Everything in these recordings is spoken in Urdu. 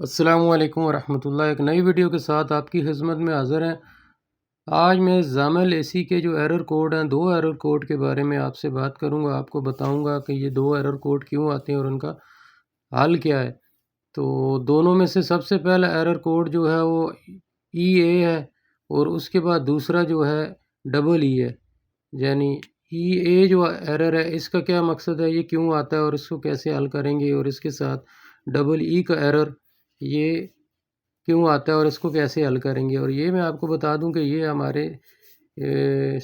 السلام علیکم ورحمۃ اللہ۔ ایک نئی ویڈیو کے ساتھ آپ کی خدمت میں حاضر ہیں۔ آج میں زامل اے سی کے جو ایرر کوڈ ہیں، 2 ایرر کوڈ کے بارے میں آپ سے بات کروں گا۔ آپ کو بتاؤں گا کہ یہ 2 ایرر کوڈ کیوں آتے ہیں اور ان کا حل کیا ہے۔ تو دونوں میں سے سب سے پہلا ایرر کوڈ جو ہے وہ ای اے ہے، اور اس کے بعد دوسرا جو ہے ڈبل ای ہے۔ یعنی ای اے جو ایرر ہے، اس کا کیا مقصد ہے، یہ کیوں آتا ہے اور اس کو کیسے حل کریں گے، اور اس کے ساتھ ڈبل ای کا ایرر یہ کیوں آتا ہے اور اس کو کیسے حل کریں گے۔ اور یہ میں آپ کو بتا دوں کہ یہ ہمارے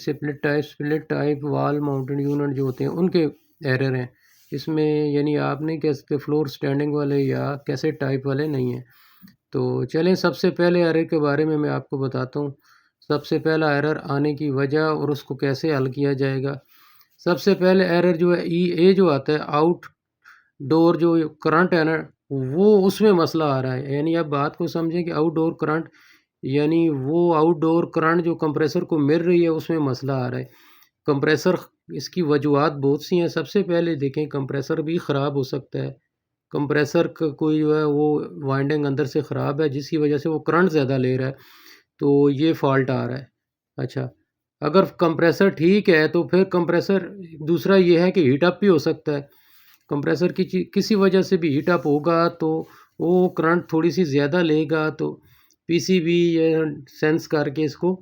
سپلٹ ٹائپ وال ماؤنٹڈ یونٹ جو ہوتے ہیں ان کے ایرر ہیں۔ اس میں یعنی آپ نہیں کہہ سکتے فلور سٹینڈنگ والے یا کیسٹ ٹائپ والے نہیں ہیں۔ تو چلیں سب سے پہلے ایرر کے بارے میں آپ کو بتاتا ہوں۔ سب سے پہلا ایرر آنے کی وجہ اور اس کو کیسے حل کیا جائے گا۔ سب سے پہلے ایرر جو ہے ای اے جو آتا ہے، آؤٹ ڈور جو کرنٹ ہے نا، وہ اس میں مسئلہ آ رہا ہے۔ یعنی آپ بات کو سمجھیں کہ آؤٹ ڈور کرنٹ، یعنی وہ آؤٹ ڈور کرنٹ جو کمپریسر کو مل رہی ہے اس میں مسئلہ آ رہا ہے۔ کمپریسر، اس کی وجوہات بہت سی ہیں۔ سب سے پہلے دیکھیں کمپریسر بھی خراب ہو سکتا ہے۔ کمپریسر کا کوئی جو ہے وہ وائنڈنگ اندر سے خراب ہے، جس کی وجہ سے وہ کرنٹ زیادہ لے رہا ہے، تو یہ فالٹ آ رہا ہے۔ اچھا، اگر کمپریسر ٹھیک ہے تو پھر کمپریسر دوسرا یہ ہے کہ ہیٹ اپ بھی ہو سکتا ہے۔ کمپریسر کی کسی وجہ سے بھی ہیٹ اپ ہوگا تو وہ کرنٹ تھوڑی سی زیادہ لے گا، تو پی سی بی یہ سینس کر کے اس کو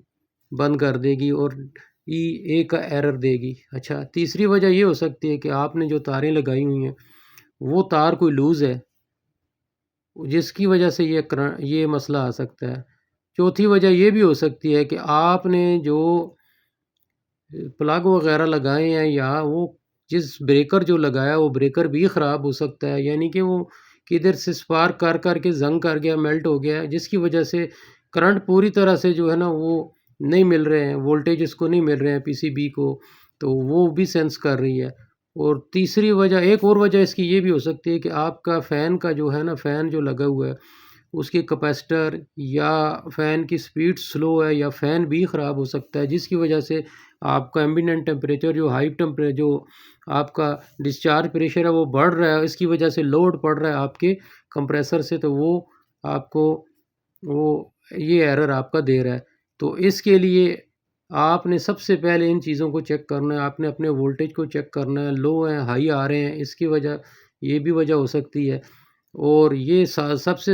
بند کر دے گی اور ای اے کا ایرر دے گی۔ اچھا، تیسری وجہ یہ ہو سکتی ہے کہ آپ نے جو تاریں لگائی ہوئی ہیں وہ تار کوئی لوز ہے، جس کی وجہ سے یہ مسئلہ آ سکتا ہے۔ چوتھی وجہ یہ بھی ہو سکتی ہے کہ آپ نے جو پلگ وغیرہ لگائے ہیں یا وہ جس بریکر جو لگایا وہ بریکر بھی خراب ہو سکتا ہے، یعنی کہ وہ کدھر سے سپارک کر کے زنگ کر گیا، میلٹ ہو گیا، جس کی وجہ سے کرنٹ پوری طرح سے جو ہے نا وہ نہیں مل رہے ہیں، وولٹیج اس کو نہیں مل رہے ہیں پی سی بی کو، تو وہ بھی سینس کر رہی ہے۔ اور تیسری وجہ، ایک اور وجہ اس کی یہ بھی ہو سکتی ہے کہ آپ کا فین کا جو ہے نا، فین جو لگا ہوا ہے اس کے کیپیسٹر یا فین کی سپیڈ سلو ہے یا فین بھی خراب ہو سکتا ہے، جس کی وجہ سے آپ کا ایمبیننٹ ٹیمپریچر جو ہائی ٹیمپریچر جو آپ کا ڈسچارج پریشر ہے وہ بڑھ رہا ہے، اس کی وجہ سے لوڈ پڑ رہا ہے آپ کے کمپریسر سے، تو وہ آپ کو وہ یہ ایرر آپ کا دے رہا ہے۔ تو اس کے لیے آپ نے سب سے پہلے ان چیزوں کو چیک کرنا ہے۔ آپ نے اپنے وولٹیج کو چیک کرنا ہے، لو ہیں ہائی آ رہے ہیں، اس کی وجہ یہ بھی وجہ ہو سکتی ہے۔ اور یہ سب سے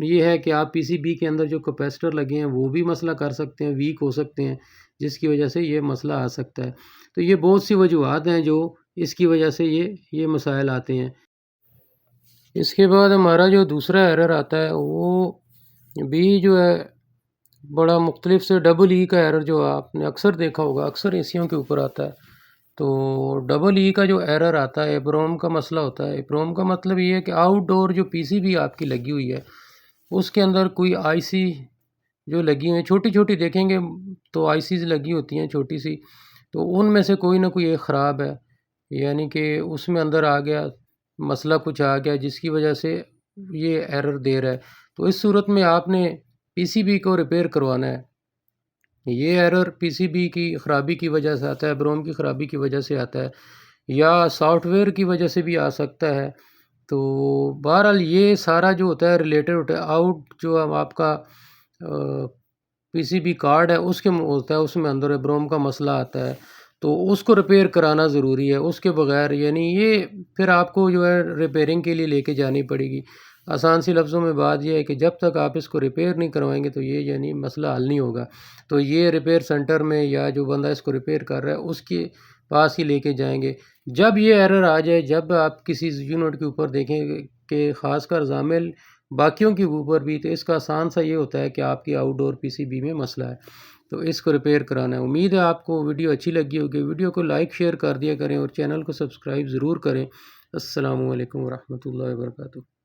یہ ہے کہ آپ پی سی بی کے اندر جو کیپیسٹر لگے ہیں وہ بھی مسئلہ کر سکتے ہیں، ویک ہو سکتے ہیں، جس کی وجہ سے یہ مسئلہ آ سکتا ہے۔ تو یہ بہت سی وجوہات ہیں جو اس کی وجہ سے یہ مسائل آتے ہیں۔ اس کے بعد ہمارا جو دوسرا ایرر آتا ہے وہ بھی جو ہے بڑا مختلف سے ڈبل ای کا ایرر جو آپ نے اکثر دیکھا ہوگا، اکثر اے سیوں کے اوپر آتا ہے۔ تو ڈبل ای کا جو ایرر آتا ہے ایپروم کا مسئلہ ہوتا ہے۔ ایپروم کا مطلب یہ ہے کہ آؤٹ ڈور جو پی سی بی آپ کی لگی ہوئی ہے اس کے اندر کوئی آئی سی جو لگی ہوئی ہیں، چھوٹی چھوٹی دیکھیں گے تو آئی سیز لگی ہوتی ہیں چھوٹی سی، تو ان میں سے کوئی نہ کوئی ایک خراب ہے، یعنی کہ اس میں اندر آ گیا مسئلہ، کچھ آ گیا جس کی وجہ سے یہ ایرر دے رہا ہے۔ تو اس صورت میں آپ نے پی سی بی کو ریپیئر کروانا ہے۔ یہ ایرر پی سی بی کی خرابی کی وجہ سے آتا ہے، ایپروم کی خرابی کی وجہ سے آتا ہے، یا سافٹ ویئر کی وجہ سے بھی آ سکتا ہے۔ تو بہرحال یہ سارا جو ہوتا ہے ریلیٹڈ ہوتا ہے، آؤٹ جو آپ کا پی سی بی کارڈ ہے اس کے ہوتا ہے، اس میں اندر ایپروم کا مسئلہ آتا ہے، تو اس کو ریپیئر کرانا ضروری ہے۔ اس کے بغیر یعنی یہ پھر آپ کو جو ہے ریپیئرنگ کے لیے لے کے جانی پڑے گی۔ آسان سی لفظوں میں بات یہ ہے کہ جب تک آپ اس کو ریپیئر نہیں کروائیں گے تو یہ یعنی مسئلہ حل نہیں ہوگا۔ تو یہ ریپیئر سینٹر میں یا جو بندہ اس کو ریپیئر کر رہا ہے اس کے پاس ہی لے کے جائیں گے۔ جب یہ ایرر آ جائے، جب آپ کسی یونٹ کے اوپر دیکھیں کہ خاص کر زامل باقیوں کے اوپر بھی، تو اس کا آسان سا یہ ہوتا ہے کہ آپ کی آؤٹ ڈور پی سی بی میں مسئلہ ہے، تو اس کو ریپیئر کرانا ہے۔ امید ہے آپ کو ویڈیو اچھی لگی ہوگی۔ ویڈیو کو لائک شیئر کر دیا کریں اور چینل کو سبسکرائب ضرور کریں۔ السلام علیکم ورحمۃ اللہ وبرکاتہ۔